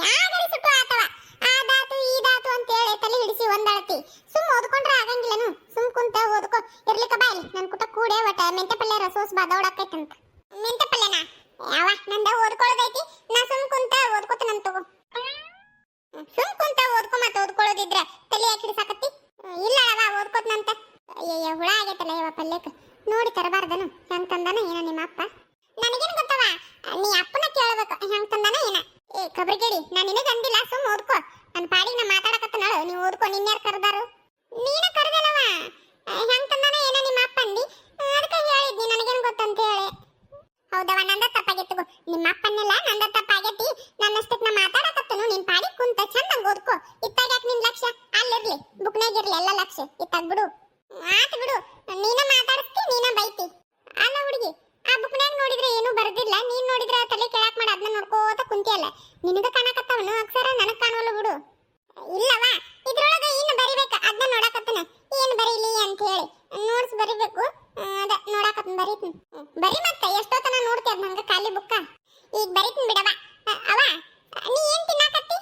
ಆಗಲಿ ಸುಟ್ಟು ಆತವ ಆದಾತು ಈದಾತು ಅಂತ ಹೇಳಿ ತಲೆ ಹಿಡಿಸಿ ಒಂದಳತಿ ಸುಮ್ ಓದ್ಕೊಂಡ್ರೆ ಆಗಂಗಿಲ್ಲನು ಸುಮ್ ಕುಂತ ಓದ್ಕೋ ಇರ್ಲಿಕ್ಕ ಬಾಯಿ ನನ್ ಕುಟ ಕೂಡೆ ಒಟ ಮೆಂತೆ ಪಲ್ಯ ರಸೋಸ್ ಬಾದವಡಕೈತಂತ ಮೆಂತೆ ಪಲ್ಯನಾ ಯಾವ ನಂದ ಓದ್ಕೊಳ್ಳೋದೈತಿ ನಾ ಸುಮ್ ಕುಂತ ಓದ್ಕೋತನಂತ ತಗೋ ಸುಮ್ ಕುಂತ ಓದ್ಕೊ ಮತ್ತೆ ಓದ್ಕೊಳ್ಳೋದಿದ್ರೆ ತಲೆ ಯಾಕೆ ಹಿಡಿಸಾಕತ್ತಿ ಇಲ್ಲ ಅವ ಓದ್ಕೋತನಂತ ಅಯ್ಯಯ್ಯ ಹುಳ ಆಗೈತಲ್ಲ ಇವ ಪಲ್ಯಕ್ಕೆ ನೋಡಿ ತರಬಾರ್ದನು ಹೆಂಗ್ ತಂದಾನ ಏನ ನಿಮ್ಮ ಅಪ್ಪ ನನಗೇನು ಗೊತ್ತವ ನೀ ಅಪ್ಪನ ಕೇಳಬೇಕು ಹೆಂಗ್ ತಂದಾನ ಏನ ಏ ಕಬ್ರಿಗೇಡಿ ನಾನು ನಿನಗೆ ಅಂದಿಲ್ಲ ಸುಮ್ ಓದ್ಕೋ ನನ್ನ ಪಾಡಿಗೆ ನಾ ಮಾತಾಡಕತ್ತನಾಳು ನೀವು ಓದ್ಕೋ ನಿನ್ಯಾರು ಕರೆದಾರು ನೀನ ಕರೆದಲ್ಲವ ಹೆಂಗ್ ತಂದಾನ ಏನ ನಿಮ್ಮ ಅಪ್ಪ ಅಂದಿ ಅದಕ್ಕೆ ಹೇಳಿದ್ನಿ ನನಗೇನು ಗೊತ್ತಂತ ಹೇಳಿ ಹೌದವ ನಂದ ತಪ್ಪಾಗಿತ್ತು ನಿಮ್ಮ ಅಪ್ಪನ್ನೆಲ್ಲ ನಂದ ತಪ್ಪಾಗೈತಿ ನನ್ನಷ್ಟಕ್ಕೆ ನಾ ಮಾತಾಡಕತ್ತನು ನಿನ್ ಪಾಡಿ ಕುಂತ ಚಂದಂಗ ಓದ್ಕೋ ಇತ್ತಾಗ ಯಾಕೆ ನಿನ್ ಲಕ್ಷ್ಯ ಅಲ್ಲಿರ್ಲಿ ಬುಕ್ನಾಗಿರ್ಲಿ ಎಲ್ಲ ಲಕ್ಷ್ಯ ಇತ್ತಾಗ ಬಿಡು ಆತ ಬಿಡು ನೀನ ಮಾತಾಡಿಸ್ತಿ ನೀನ ಬೈತಿ ಅಲ್ಲ ಹುಡುಗಿ ಆ ಬುಕ್ನಾಗ ನೋಡಿದ್ರೆ ಏನು ಬರ್ದಿಲ್ಲ ನೀನ್ ನೋಡಿದ್ರೆ ತಲೆ ಕೆಳಕ್ ಮಾಡಿ ಅದನ್ನ ನೋಡ್ಕೋತ ಕುಂತಿಯಲ್ಲ ನಿನಗ ಕಾಣಕತ್ತವನು ಅಕ್ಷರ ನನಗ್ ಕಾಣವಲ್ಲ ಬಿಡು ಇಲ್ಲವ ಇದ್ರೊಳಗ ಇನ್ನು ಬರಿಬೇಕು ಅದನ್ನ ನೋಡಕತ್ತನ ಏನ್ ಬರೀಲಿ ಅಂತ ಹೇಳಿ ನೋಟ್ಸ್ ಬರಿಬೇಕು ಅದ ನೋಡಕತ್ತನ ಬರೀತೀನಿ ಬರಿ ಮತ್ತೆ ಎಷ್ಟೊತ್ತನ ನೋಡ್ತಿ ಅದ್ ನಂಗ ಖಾಲಿ ಬುಕ್ಕ ಈಗ ಬರೀತೀನಿ ಬಿಡವ ಅವ ನೀ ಏನ್ ತಿನ್ನಾಕತ್ತಿ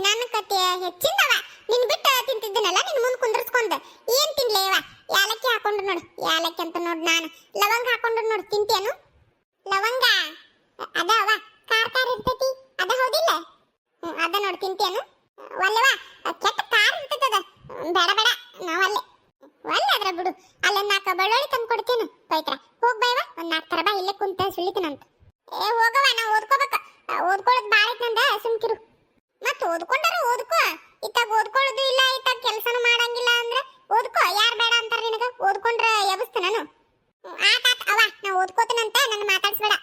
ನಾನು ಕತ್ತಿ ಹೆಚ್ಚಿಂದವ ನಿನ್ ಬಿಟ್ಟು ತಿಂತಿದ್ದನಲ್ಲ ನಿನ್ ಮುಂದ್ ಕುಂದ್ರಸ್ಕೊಂಡ ಏನ್ ತಿನ್ಲೇವ ಯಾಲಕ್ಕಿ ಹಾಕೊಂಡು ನೋಡು ಯಾಲಕ್ಕಿ ಅಂತ ನೋಡ್ ನಾನು ಲವಂಗ ಹಾಕೊಂಡು ನೋಡು ತಿಂತೇನು ಲವಂಗ ಅದಾವ ಖಾರ ಖಾರ ಇರ್ತೈತಿ ಅದ ಹೌದಿಲ್ಲ ಅದ ನೋಡು ತಿಂತೇನು ಒಲ್ಲವ ಕೆಟ್ಟ ಖಾರ ಇರ್ತದ ಬೇಡ ಬೇಡ ನಾವಲ್ಲೇ ಒಳ್ಳೆ ಅದ್ರ ಬಿಡು ಅಲ್ಲೇ 4 ಬೆಳ್ಳುಳ್ಳಿ ತಂದು ಕೊಡ್ತೇನು ಪೈತ್ರ ಹೋಗ್ ಬೈವ ಒಂದ್ 4 ತರ ಬಾ ಇಲ್ಲೇ ಕುಂತ ಸುಳಿತೀನಂತ ಏ ಹೋಗವ ನಾ ಓದ್ಕೋಬೇಕ ಓದ್ಕೊಳ್ಳೋದು ಬಾಳ ಐತಂದ ಸುಮ್ಕಿರು ಮತ್ ಓದ್ಕೊಂಡಾರ ಓದ್ಕೋ ಇತ್ತಾಗ ಓದ್ಕೊಳ್ಳೋದು ಇಲ್ಲ ಇತ್ತಾಗ ಕೆಲಸನೂ ಮಾಡಂಗಿಲ್ಲ ಅಂದ್ರೆ ಓದ್ಕೋ ಯಾರು ಬೇಡ ಅಂತಾರ ನಿನಗ ಓದ್ಕೊಂಡ್ರ ಎಬಸ್ತ ನಾನು ಆತಾತ್ ಅವ ನಾ ಓದ್ಕೋತನಂತ ನನ್ನ ಮಾತಾಡ್ಸ್ಬೇಡ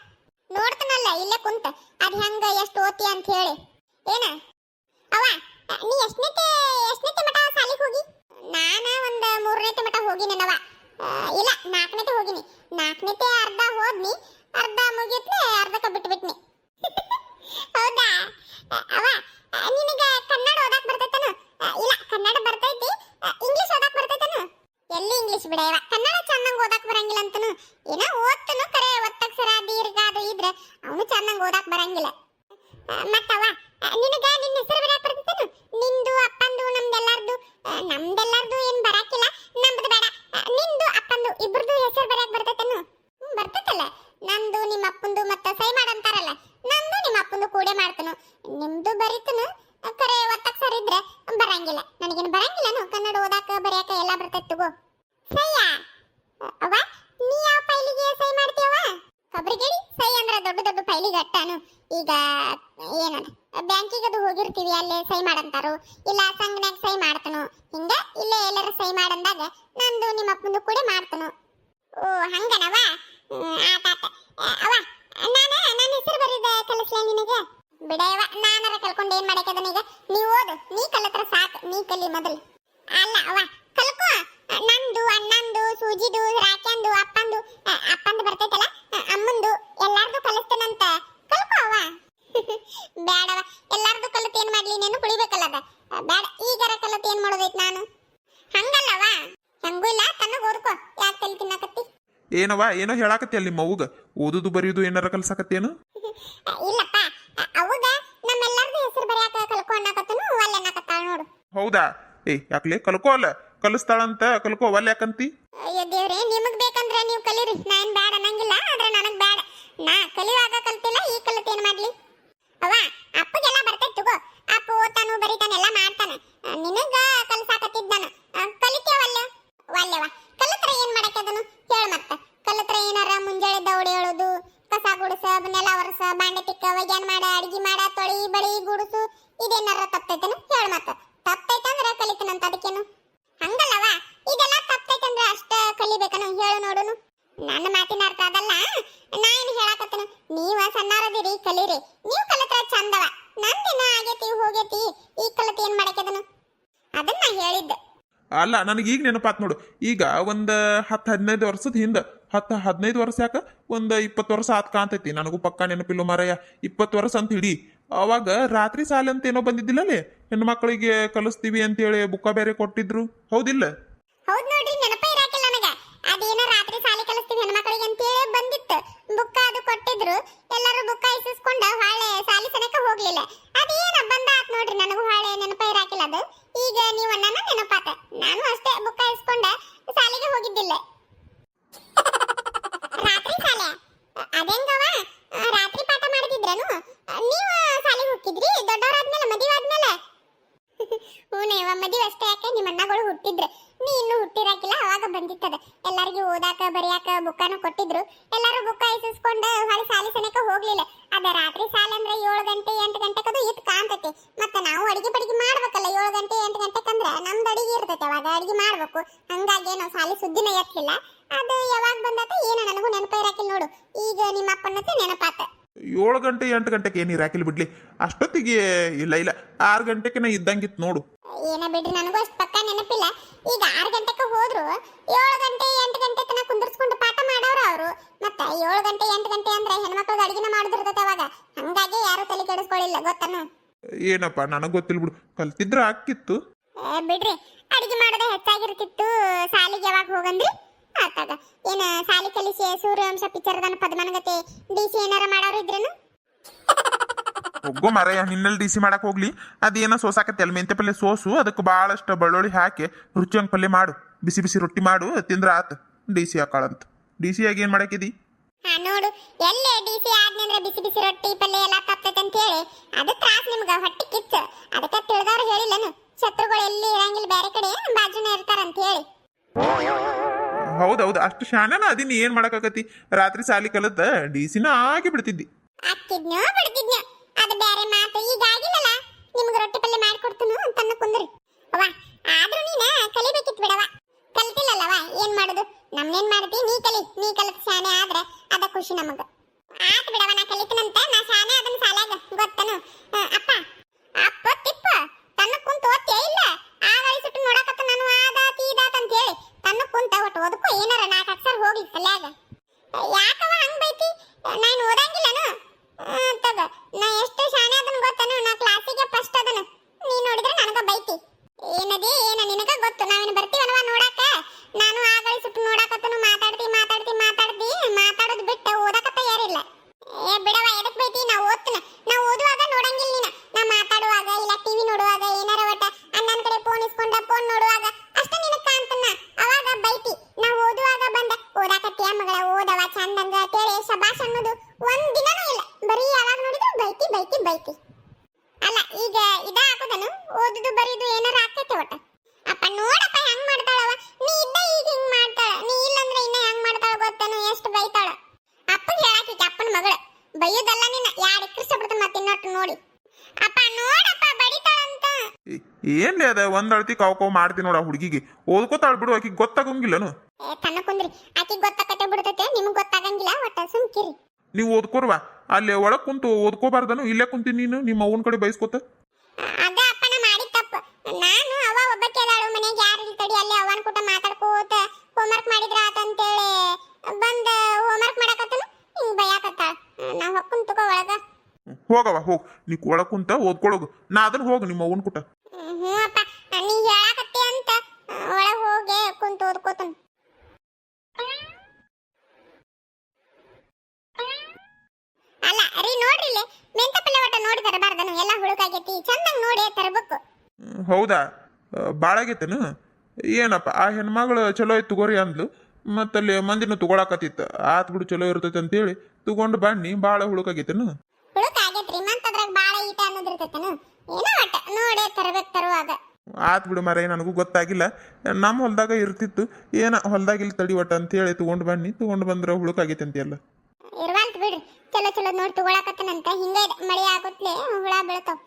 ನೋಡ್ತನಲ್ಲ ಇಲ್ಲೇ ಕುಂತ ಅದ್ ಹೆಂಗ ಎಷ್ಟು ಓದ್ತಿ ಅಂತ ಹೇಳಿ ಏನ ಅವ ನೀ ಎಷ್ಟನೇತೆ ಮಠ ಸಾಲಿಗೆ ಹೋಗಿ ನಾನ ಒಂದ್ 3ನೇತೆ ಮಠ ಹೋಗಿನವ ಇಲ್ಲ 4ನೇತೆ ಹೋಗಿನಿ 4ನೇತೆ ಅರ್ಧ ಹೋದ್ನಿ ಅರ್ಧ ಮುಗಿತ್ನೆ ಅರ್ಧಕ್ಕ ಬಿಟ್ಬಿಟ್ನಿ ಹೌದಾ ಅವ ನಿನಗ ಕನ್ನಡ ಓದಾಕ್ ಬರ್ತೈತನ ಇಲ್ಲ ಕನ್ನಡ ಬರ್ತೈತಿ ಇಂಗ್ಲಿಷ್ ಓದಾಕ್ ಬರ್ತೈತನ ಎಲ್ಲಿ ಇಂಗ್ಲಿಷ್ ಬಿಡಯವ ಕನ್ನಡ ಚಂದಂಗ ಓದಾಕ್ ಬರಂಗಿಲ್ಲ ಅಂತನು ಏನ ಓದ್ತನು ಕರೆ ಒತ್ತಕ್ಷರ ದೀರ್ಘ ಅದು ಇದ್ರೆ ಅವನು ಚಂದಂಗ ಓದಾಕ್ ಬರಂಗಿಲ್ಲ ಮತ್ತವ ನಿನಗ ನಿನ್ನ ಹೆಸರು ಬರಕ್ ಬರ್ತೈತನ ನಿಂದು ಅಪ್ಪಂದು ನಮ್ದೆಲ್ಲಾರ್ದು ಏನ್ ಬರಾಕಿಲ್ಲ ನಮ್ದು ಬೇಡ ನಿಂದು ಅಪ್ಪಂದು ಇಬ್ರದು ಹೆಸರು ಬರಕ್ ಬರ್ತೈತನ ಬರ್ತೈತಲ್ಲ ನಂದು ನಿಮ್ಮ ಅಪ್ಪಂದು ಮತ್ತೆ ಸೈ ಮಾಡಂತಾರಲ್ಲ ನಂದು ನಿಮ್ಮ ಅಪ್ಪಂದು ಕೂಡೆ ಮಾಡ್ತನು ನಿಮ್ದು ಬರೀತನು ಕರೆ ಒತ್ತಕ್ಷರ ಇದ್ರೆ ಬರಂಗಿಲ್ಲ ನನಗೇನು ಬರಂಗಿಲ್ಲನು ಕನ್ನಡ ಓದಾಕ ಬರೆಯಾಕ ಎಲ್ಲ ಬರ್ತೈತಿ ತಗೋ ಸಯ್ಯ ಅವ ನೀ ಯಾವ ಫೈಲಿಗೆ ಸೈ ಮಾಡ್ತೀಯವ ಕಬ್ರಿಗೇಡಿ ಸೈ ಅಂದ್ರ ದೊಡ್ಡ ದೊಡ್ಡ ಫೈಲಿಗೆ ಅಟ್ಟಾನು ಈಗ ಏನದ ಬ್ಯಾಂಕಿಗೆ ಅದು ಹೋಗಿರ್ತೀವಿ ಅಲ್ಲೇ ಸೈ ಮಾಡಂತಾರು ಇಲ್ಲ ಸಂಘನ್ಯಾಗ ಸೈ ಮಾಡ್ತನು ಹಿಂಗ ಇಲ್ಲೇ ಎಲ್ಲರ ಸೈ ಮಾಡಂದಾಗ ನಂದು ನಿಮ್ಮ ಅಪ್ಪಂದು ಕೂಡೆ ಮಾಡ್ತನು ಓ ಹಂಗನವ ಆತಾತ ಅವ ನನ್ನ ಹೆಸರು ಬರೀದ ಕಲಿಸ್ಲೇ ನಿನಗೆ ಬಿಡಯವ ನಾನರ ಕಲ್ಕೊಂಡು ಏನ್ ಮಾಡಕದನೀಗ ನೀ ಓದು ನೀ ಕಲತ್ರ ಸಾಕು ನೀ ಕಲಿ ಮೊದಲು ಅಲ್ಲ ಅವ ಕಲ್ಕೋ ನಂದು ಅಣ್ಣಂದು ಸೂಜಿದು ರಾಕ್ಯಂದು ಅಪ್ಪಂದು ಬರ್ತೈತಲ್ಲ ಅಮ್ಮಂದು ಎಲ್ಲಾರ್ದು ಕಲಿಸ್ತೇನಂತ ಕಲ್ಕೋ ಅವ ಬೇಡವ ಎಲ್ಲಾರ್ದು ಕಲಿತು ಏನ್ ಮಾಡ್ಲಿ ನೀನು ಕುಳಿಬೇಕಲ್ಲ ಅದ ಬೇಡ ಈಗರ ಕಲಿತು ಏನ್ ಮಾಡೋದೈತಿ ನಾನು ಹಂಗಲ್ಲವ ಹೆಂಗೂ ಇಲ್ಲ ತನಗ ಓದ್ಕೋ ಯಾಕೆ ತಲೆ ತಿನ್ನಕತ್ತಿ ಏನವ ಏನೋ ಹೇಳಾಕತ್ತಿ ಅಲ್ಲಿ ಮೌಗ ಓದುದು ಬರೆಯುದು ಏನಾರ ಕಲ್ಸಾಕತ್ತೇನು ಇಲ್ಲಪ್ಪ ಅವಾಗ ನಮ್ಮೆಲ್ಲರದು ಹೆಸರು ಬರೆಯಾಕ ಕಲ್ಕೋ ಅನ್ನಕತ್ತನು ಒಲ್ಲೆ ಅನ್ನಕತ್ತಾಳ ನೋಡು ಹೌದಾ ಯಾಕ್ಲೆ ಕಲ್ಕೋ ಅಲ್ಲ ಕಲಿಸ್ತಾಳಂತ ಕಲ್ಕೋ ಒಲ್ಲೆ ಯಾಕಂತಿ ಅಯ್ಯೋ ದೇವ್ರೆ ನಿಮಗ್ ಬೇಕಂದ್ರೆ ನೀವು ಕಲೀರಿ ನಾನ್ ಬೇಡ ಅನ್ನಂಗಿಲ್ಲ ಆದ್ರೆ ನನಗ್ ಬೇಡ ನಾ ಕಲಿಯುವಾಗ ಕಲ್ತಿಲ್ಲ ಈ ಕಲಿತು ಏನ್ ಮಾಡ್ಲಿ ಅವ ಅಪ್ಪಗೆಲ್ಲ ಬರ್ತೈತಿ ತಗೋ ಅಪ್ಪ ಓದ್ತಾನು ಬರಿತಾನೆ ಎಲ್ಲ ಮಾಡ್ತಾನೆ ನಿನಗ ಕಲ್ಸಾಕತ್ತಿದ್ದಾನ ಕಲಿತೇವಲ್ಲ ಒಲ್ಲೆವ ಕಲಿತ್ರ ಏನ್ ಮಾಡಕ್ಕದನು ಹೇಳ ಮತ್ತ ಕಲಿತ್ರ ಏನಾರ ಮುಂಜಾನೆ ದೌಡಿ ಹೇಳೋದು ಕಸ ಗುಡಿಸ ನೆಲ ಒರಸ ಬಾಂಡೆ ತಿಕ್ಕ ಒಗ್ಯಾನ್ ಮಾಡ ಅಡಿಗೆ ಮಾಡ ತೊಳಿ ಬಳಿ ಗುಡಿಸು ಇದೇನಾರ ತಪ್ಪೈತೇನು ಹೇಳ ಮತ್ತ ತಪ್ಪೈತಂದ್ರ ಕಲಿತನಂತ ಅದಕ್ಕೇನು ಹಂಗಲ್ಲವ ಇದೆಲ್ಲ ತಪ್ಪೈತಂದ್ರ ಅಷ್ಟ ಕಲಿಬೇಕನು ಹೇಳು ನೋಡುನು ನನ್ನ ಮಾತಿನ ಅರ್ಥ ಅದಲ್ಲ ನಾ ಏನು ಹೇಳಾಕತ್ತನು ನೀವ ಸಣ್ಣಾರದಿರಿ ಕಲೀರಿ ನೀವು ಕಲಿತ್ರ ಚಂದವ ನಂದಿನ ಆಗೇತಿ ಹೋಗೇತಿ ಈ ಕಲಿತು ಏನ್ ಮಾಡಕ್ಕದನು ಅದನ್ನ ಹೇಳಿದ್ದೆ ಅಲ್ಲ ನನಗೆ ಈಗ ನೆನಪಾತ್ ನೋಡು ಈಗ ಒಂದು 10-15 ವರ್ಷದ ಹಿಂದೆ 10-15 ವರ್ಷ ಯಾಕ ಒಂದು 20 ವರ್ಷ ಆತ್ ಕಾಣ್ತೈತಿ ನನಗೂ ಪಕ್ಕಾ ನೆನಪಿಲ್ಲ ಮಾರಯ್ಯ 20 ವರ್ಷ ಅಂತ ಹಿಡಿ ಅವಾಗ ರಾತ್ರಿ ಸಾಲ ಅಂತ ಏನೋ ಬಂದಿದ್ದಿಲ್ಲಲೇ ಹೆಣ್ಮಕ್ಳಿಗೆ ಕಲಿಸ್ತೀವಿ ಅಂತೇಳಿ ಬುಕ್ಕ ಬೇರೆ ಕೊಟ್ಟಿದ್ರು ಹೌದಿಲ್ಲ ಹೌದ್ ನೋಡ್ರಿ ನೆನಪ ಇರಾಕಿಲ್ಲ ನನಗ ಅದೇನೋ ರಾತ್ರಿ ಸಾಲಿ ಕಲಿಸ್ತೀವಿ ಹೆಣ್ಮಕ್ಳಿಗೆ ಅಂತೇಳಿ ಬಂದಿತ್ತು ಬುಕ್ಕ ಅದು ಕೊಟ್ಟಿದ್ರು ಎಲ್ಲರೂ ಬುಕ್ಕ ಇಸ್ಕೊಂಡು ಹೊಳೆ ಸಾಲಿ ಸನಕ ಹೋಗ್ಲಿಲ್ಲ ಅದೇನ ಬುಕ್ಕನು ಕೊಟ್ಟಿದ್ರು. ಎಲ್ಲರೂ ಬುಕ್ಕ ಇಸ್ಕೊಂಡು ಹೊಳಿ ಸಾಲಿ ಸನೇಕ ಹೋಗ್ಲಿಲ್ಲ. ಅದ ರಾತ್ರಿ ಸಾಲ ಅಂದ್ರೆ 7 ಗಂಟೆ 8 ಗಂಟೆಕದು ಇತ್ತು ಕಾಣ್ತೈತಿ. ಮತ್ತೆ ನಾವು ಅಡಿಗೆ ಪಡಿಗೆ ಮಾಡ್ಬೇಕಲ್ಲ 7 ಗಂಟೆ 8 ಗಂಟೆಕಂದ್ರೆ ನಮ್ದು ಅಡಿಗೆ ಇರ್ತೈತೆ, ಅವಾಗ ಅಡಿಗೆ ಮಾಡ್ಬೇಕು. ಹಂಗಾಗಿ ನಾವು ಸಾಲಿ ಸುದ್ದಿನ ಎತ್ತಿಲ್ಲ. ಅದು ಯಾವಾಗ ಬಂದಾತ ಏನೋ ನನಗೂ ನೆನಪ ಇರಾಕಿಲ್ಲ ನೋಡು. ಈಗ ನಿಮ್ಮ ಅಪ್ಪನತ್ತೆ ನೆನಪಾತ. 7 ಗಂಟೆ 8 ಗಂಟೆಗೆ ಏನು ಇರಾಕಿಲ್ಲ ಬಿಡ್ಲಿ. ಅಷ್ಟೊತ್ತಿಗೆ ಇಲ್ಲ 6 ಗಂಟೆಗೆ ನಾ ಇದ್ದಂಗಿತ್ತು ನೋಡು. ಏನ ಬಿಡ್ರಿ, ನನಗೂ ಅಷ್ಟು ಪಕ್ಕ ನೆನಪಿಲ್ಲ. ಈಗ 6 ಗಂಟೆಗೆ ಹೋದ್ರು 7 ಗಂಟೆ 8 ಗಂಟೆ ತನಕ ಕುಂದರ್ಸ್ಕೊಂಡು ಪಾಠ ಮಾಡೋರು ಅವರು. ಮತ್ತೆ 7 ಗಂಟೆ 8 ಗಂಟೆ ಅಂದ್ರೆ ಹೆಣ್ಮಕ್ಳದ್ದು ಅಡಿಗೆನ ಮಾಡೋದಿರ್ತೈತೆ ಅವಾಗ. ಹಂಗಾಗಿ ಯಾರು ತಲೆ ಕೆಡಿಸ್ಕೊಳ್ಳಿಲ್ಲ ಗೊತ್ತನು. ಏನಪ್ಪ ನನಗೆ ಗೊತ್ತಿಲ್ಲ ಬಿಡು, ಕಲ್ತಿದ್ರೆ ಆಕಿತ್ತು. ಬಿಡ್ರಿ, ಅಡಿಗೆ ಮಾಡೋದೇ ಹೆಚ್ಚಾಗಿರ್ತಿತ್ತು. ಸಾಲಿಗೆ ಯಾವಾಗ ಹೋಗಂದ್ರಿ ಆತಾಗ ಏನ ಸಾಲಿ ಕಲಿಸಿ ಸೂರ್ಯವಂಶ ಪಿಕ್ಚರ್ದನ ಪದ್ಮನಗತೆ ಡಿಸಿ ಏನಾರ ಮಾಡೋರು ಇದ್ರೇನು? ಒಗ್ಗೋ ಮರಯ್ಯ, ನಿನ್ನಲ್ಲಿ ಡಿಸಿ ಮಾಡಕ್ ಹೋಗ್ಲಿ. ಅದೇನೋ ಸೋಸಾಕತ್ತೆ ಅಲ್ಲಿ ಮೆಂತೆ ಪಲ್ಯ ಸೋಸು, ಅದಕ್ಕೆ ಭಾಳಷ್ಟು ಬೆಳ್ಳುಳ್ಳಿ ಹಾಕಿ ರುಚಿಯಂಗ್ ಪಲ್ಯ ಮಾಡು, ಬಿಸಿ ಬಿಸಿ ರೊಟ್ಟಿ ಮಾಡು, ತಿಂದ್ರ ಆತ. ಡಿಸಿ ಹಾಕಾಳಂತ. ಡಿಸಿ ಆಗಿ ಏನ್ ಮಾಡಾಕಿದಿ? ನೋಡು, ಎಲ್ಲೇ ಡಿಸಿ ಆದ್ನಂದ್ರೆ ಬಿಸಿ ಬಿಸಿ ರೊಟ್ಟಿ ಪಲ್ಯ ಎಲ್ಲ ತಪ್ಪತೈತೆ ಅಂತ ಹೇಳಿ ಅದು ತ್ರಾಸ್ ನಿಮ್ಗ ಹೊಟ್ಟಿ ಕಿಚ್ಚ. ಅದಕ್ಕೆ ತಿಳಿದವ್ರು ಹೇಳಿಲ್ಲನು, ಶತ್ರುಗಳು ಎಲ್ಲಿ ಇರಂಗಿಲ್ಲ, ಬೇರೆ ಕಡೆ ಬಾಜುನ ಇರ್ತಾರಂತ ಹೇಳಿ. ಹೌದೌದು, ಅಷ್ಟು ಶಾಣನ ಅದಿನ ಏನ್ ಮಾಡಕಾಕತಿ. ರಾತ್ರಿ ಸಾಲಿ ಕಲತ ಡಿಸಿನ ಆಗಿ ಬಿಡ್ತಿದ್ದಿ. ಅಕ್ಕಿದ್ನೋ ಬಿಡ್ತಿದ್ನೋ ಅದು ಬೇರೆ ಮಾತು. ಈಗ ಆಗಿಲ್ಲಲ್ಲ, ನಿಮ್ಗೆ ರೊಟ್ಟಿ ಪಲ್ಯ ಮಾಡ್ಕೊಡ್ತನು ಅಂತನ್ನ ಕುಂದ್ರಿ. ಅವ್ವ ಆದ್ರೂ ನೀನ ಕಲಿಬೇಕಿತ್ತು ಬಿಡವ. ಕಲ್ತಿಲ್ಲಲ್ಲವ, ಏನ್ ಮಾಡುದು? ನಮ್ನೇನ್ ಮಾಡ್ತಿ, ನೀ ಕಲಿತ ಶಾನೆ ಆದ್ರೆ ಅದ ಖುಷಿ ನಮಗ. ಆತ್ ಬಿಡವ, ನಾ ಕಲಿತನಂತ ನಾ ಶಾನೆ ಅದನ್ನ ಸಾಲಾಗ ಗೊತ್ತನು. ಅಪ್ಪ ಅಪ್ಪ ತಿಪ್ಪ ತನ್ನ ಕುಂತ ಓದ್ತೇ ಇಲ್ಲ. ಆಗಾಳಿ ಸುಟ್ಟು ನೋಡಕತ್ತ ನಾನು ಆದಾತ್ ಈದಾತ್ ಅಂತ ಹೇಳಿ ತನ್ನ ಕುಂತ ಒಟ್ಟು ಓದಕ್ಕೂ ಏನಾರ 4 ಅಕ್ಷರ ಹೋಗ್ಲಿ ತಲ್ಯಾಗ. ಯಾಕವ ಹಂಗ್ ಬೈತಿ? ನಾನು ಓದಂಗಿಲ್ಲನು ತಗ. ನಾ ಎಷ್ಟು ಶಾನೆ ಅದನ್ನ ಗೊತ್ತನು, ನಾ ಕ್ಲಾಸಿಗೆ ಫಸ್ಟ್ ಅದನು. ನೀ ನೋಡಿದ್ರೆ ನನಗ ಬೈತಿ. ಏನದಿ ಏನ ನಿನಗ ಗೊತ್ತು, ನಾವೇನು ಬರ್ತೀವನವ ನೋಡಾಕ. ನಾನು ಆಗಾಳಿ ಸುಟ್ಟು ನೋಡಾಕತ್ತನು ಮಾತಾಡ್ತಿ ಮಾತಾಡೋದು ಬಿಟ್ಟು ಓದಕತ್ತ ಯಾರಿಲ್ಲ. ಬಿಡವ, ಎದಕ್ ಬೈತಿ? ನಾ ಓದ್ತನ. ನಾ ಓದುವಾಗ ನೋಡಂಗಿಲ್ಲ ನೀನ. ನಾ ಮಾತಾಡುವಾಗ ಇಲ್ಲ ಟಿವಿ ನೋಡುವಾಗ ಏನಾರ ಒಟ್ಟ ಅಣ್ಣನ ಕಡೆ ಫೋನ್ ಇಸ್ಕೊಂಡ ಫೋನ್ ನೋಡುವಾಗ ಅಷ್ಟ ನಿನಗ ಕಾಣ್ತನ, ಅವಾಗ ಬೈತಿ. ನಾ ಓದುವಾಗ ಬಂದ ಓದಾಕತ್ತೀಯ ಮಗಳ, ಓದವ ಚಂದಂಗ ತೇಳಿ ಶಬಾಷ್ ಅನ್ನೋದು ಒಂದ್ ದಿನನೂ ಇಲ್ಲ. ಬರೀ ಯಾವಾಗ ನೋಡಿದ್ರು ಬೈತಿ. ಅಲ್ಲ ಈಗ ಇದ ಹಾಕೋದನು, ಓದುದು ಬರೀದು ಏನಾರ ಆಗ್ತೈತೆ ಒಟ್ಟ. ಅಪ್ಪ ನೋಡಪ್ಪ ಹೆಂಗ್ ಮಾಡ್ತಾಳವ. ನೀ ಇದ್ದ ಈಗ ಹಿಂಗ್ ಮಾಡ್ತಾಳ, ನೀ ಇಲ್ಲಂದ್ರೆ ಇನ್ನ ಹೆಂಗ್ ಮಾಡ್ತಾಳ ಗೊತ್ತನು, ಎಷ್ಟು ಬೈತಾಳ. ಅಪ್ಪಗೆ ಹೇಳಾಕಿ ಅಪ್ಪನ ಮಗಳ ಬೈಯೋದಲ್ಲ ನಿನ್ನ, ಯಾರು ಇಕ್ಕರಿಸ್ಬಿಡ್ತ ಮತ್ತೆ ಇನ್ನೊಟ್ಟು ನೋಡಿ. ಅಪ್ಪ ನೋಡಪ್ಪ ಬಡಿತಾಳಂತ. ಏನ್ಲಿ ಅದ ಒಂದ್ ಅಳ್ತಿ ಕಾವ್ ಮಾಡ್ತಿ ನೋಡ ಹುಡುಗಿಗೆ. ಓದ್ಕೋತಾಳ ಬಿಡು, ಆಕಿಗೆ ಗೊತ್ತಾಗಂಗಿಲ್ಲನು. ತನ್ನ ಕುಂದ್ರಿ, ಆಕಿಗೆ ಗೊತ್ತಾಗತ್ತೆ ಬಿಡ್ತೈತೆ, ನಿಮ್ಗೆ ಗೊತ್ತಾಗಂಗಿಲ್ಲ. ಒಟ್ಟ ಸುಮ್ಕಿರಿ. ನೀವು ಓದ್ಕೋರ್ವಾ, ಅಲ್ಲಿ ಒಳಗ್ ಕುಂತು ಓದ್ಕೋಬಾರ್ದನು. ಇಲ್ಲೇ ಕುಂತೀನಿ ನೀನು ನಿಮ್ಮ ಅವನ ಕಡೆ ಬೈಸ್ಕೋತ. ಅದ ಅಪ್ಪನ ಮಾಡಿ ತಪ್ಪ. ನಾನು ಅವ ಒಬ್ಬಕ್ಕೆ ಅದಾಳು ಮನೆಗೆ, ಯಾರು ತಡಿ ಅಲ್ಲಿ ಅವನ ಕೂಟ ಮಾತಾಡ್ಕೋತ ಹೋಮ್ವರ್ಕ್ ಮಾಡಿದ್ರ ಆತಂತೇಳಿ ಬಂದ ಹೋಮ್ವರ್ಕ್ ಮಾಡಕತ್ತನು ಹಿಂಗ್ ಬೈಯಾಕತ್ತಾಳ. ನಾ ಹೊಕ್ಕುನ್ ತಗೋ ಒಳಗ. ಹೋಗವ ಹೋಗ್, ನೀ ಒಳಗ್ ಕುಂತ ಓದ್ಕೊಳಗು. ನಾ ಅದನ್ನ ಹೋಗು ನಿಮ್ಮ ಅವನ ಕೂಟ. ಹ್ಞೂ ಅಪ್ಪ, ನೀ ಹೇಳಾಕತ್ತಿ ಅಂತ ಒಳಗೆ ಹೋಗಿ ಕುಂತ ಓದ್ಕೋತನು. ಅಲ್ಲ ರೀ, ನೋಡ್ರಿ ಮೆಂತ ಪಲ್ಯ ಒಟ್ಟ ನೋಡಿ ತರಬಾರ್ದನು, ಎಲ್ಲ ಹುಳುಕಾಗೈತಿ. ಚಂದಂಗ್ ನೋಡಿ ತರಬೇಕು. ಹೌದಾ, ಬಾಳಾಗೈತೇನು? ಏನಪ್ಪ ಆ ಹೆಣ್ಮಗಳು ಚಲೋ ಐತ್ ತಗೋರಿ ಅಂದ್ಲು. ಮತ್ತಲ್ಲಿ ಮಂದಿನ ತಗೊಳಕತ್ತಿತ್ತ. ಆತ್ ಬಿಡು ಚಲೋ ಇರ್ತೈತೆ ಅಂತೇಳಿ ತಗೊಂಡು ಬನ್ನಿ. ಬಾಳ ಹುಳುಕಾಗೈತೇನು? ಹುಳುಕಾಗೈತ್ರಿ, ಮತ್ತದ್ರಾಗ ಬಾಳ ಈಟ ಅನ್ನೋದಿರ್ತೈತೇನು? ಏನೋ ಒಟ್ಟ ನೋಡಿ ತರಬೇಕು ತರುವಾಗ. ಆತ್ ಬಿಡು ಮರ, ನನಗೂ ಗೊತ್ತಾಗಿಲ್ಲ. ನಮ್ಮ ಹೊಲ್ದಾಗ ಇರ್ತಿತ್ತು. ಏನ ಹೊಲ್ದಾಗ ಇಲ್ಲಿ ತಡಿ ಒಟ್ಟ ಅಂತೇಳಿ ತಗೊಂಡು ಬನ್ನಿ. ತಗೊಂಡು ಬಂದ್ರೆ ಹುಳುಕಾಗೈತೆ ಅಂತೆಲ್ಲ. ಇರ್ವಾಂತ ಬಿಡ್ರಿ, ಚಲೋ ನೋಡಿ ತಗೊಳಕತ್ತನಂತ. ಹಿಂಗ ಮಳೆ ಆಗುತ್ತಲೇ ಹುಳ ಬೀಳ್ತಾವ.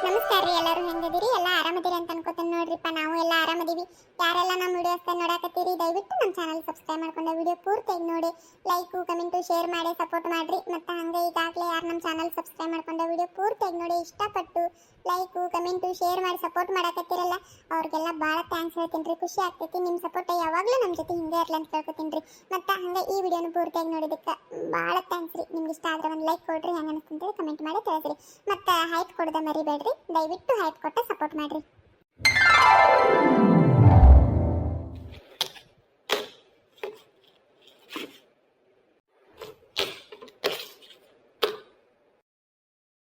ನಮಸ್ಕಾರ ರೀ, ಎಲ್ಲರೂ ಹೆಂಗದಿರಿ? ಎಲ್ಲ ಆರಾಮದಿರಿ ಅಂತ ಅನ್ಕೋತೀನಿ. ನೋಡ್ರಿಪ್ಪ, ನಾವು ಎಲ್ಲ ಆರಾಮದೀವಿ. ಯಾರೆಲ್ಲ ನಮ್ಮ ವಿಡಿಯೋಸ್ ನೋಡಾಕತ್ತೀರಿ ದಯವಿಟ್ಟು ನಮ್ಮ ಚಾನಲ್ ಸಬ್ಸ್ಕ್ರೈಬ್ ಮಾಡ್ಕೊಂಡು ವಿಡಿಯೋ ಪೂರ್ತಿಯಾಗಿ ನೋಡಿ ಲೈಕು ಕಮೆಂಟು ಶೇರ್ ಮಾಡಿ ಸಪೋರ್ಟ್ ಮಾಡ್ರಿ. ಮತ್ತು ಹಂಗೆ ಈಗಾಗಲೇ ಯಾರು ನಮ್ಮ ಚಾನಲ್ ಸಬ್ಸ್ಕ್ರೈಬ್ ಮಾಡ್ಕೊಂಡು ವಿಡಿಯೋ ಪೂರ್ತಿಯಾಗಿ ನೋಡಿ ಇಷ್ಟಪಟ್ಟು ಲೈಕು ಕಮೆಂಟು ಶೇರ್ ಮಾಡಿ ಸಪೋರ್ಟ್ ಮಾಡಾಕತ್ತೀರಲ್ಲ ಅವ್ರಿಗೆಲ್ಲ ಭಾಳ ಥ್ಯಾಂಕ್ಸ್ ಹೇಳ್ತೀನಿ ರೀ. ಖುಷಿ ಆಗ್ತೈತಿ. ನಿಮ್ಮ ಸಪೋರ್ಟ್ ಯಾವಾಗಲೂ ನಮ್ಮ ಜೊತೆ ಹಿಂಗೆ ಇರಲಿ ಅಂತ ಕೇಳ್ಕೊತೀನಿ ರೀ. ಮತ್ತು ಹಂಗೆ ಈ ವಿಡಿಯೋನ ಪೂರ್ತಿಯಾಗಿ ನೋಡಿದ್ದಕ್ಕೆ ಭಾಳ ಥ್ಯಾಂಕ್ಸ್ ರೀ. ನಿಮ್ಗೆ ಇಷ್ಟ ಆದರೆ ಒಂದು ಲೈಕ್ ಕೊಡ್ರಿ, ಹೆಂಗೆ ಅನಿಸ್ತಂತೇಳಿ ಕಮೆಂಟ್ ಮಾಡಿ ತಿಳಿಸ್ರಿ. ಮತ್ತು ಹೈಟ್ ಕೊಡೋದ ಮರಿಬೇಡ್ರಿ, ದಯವಿಟ್ಟು ಹೈಟ್ ಕೊಟ್ಟು ಸಪೋರ್ಟ್ ಮಾಡಿರಿ.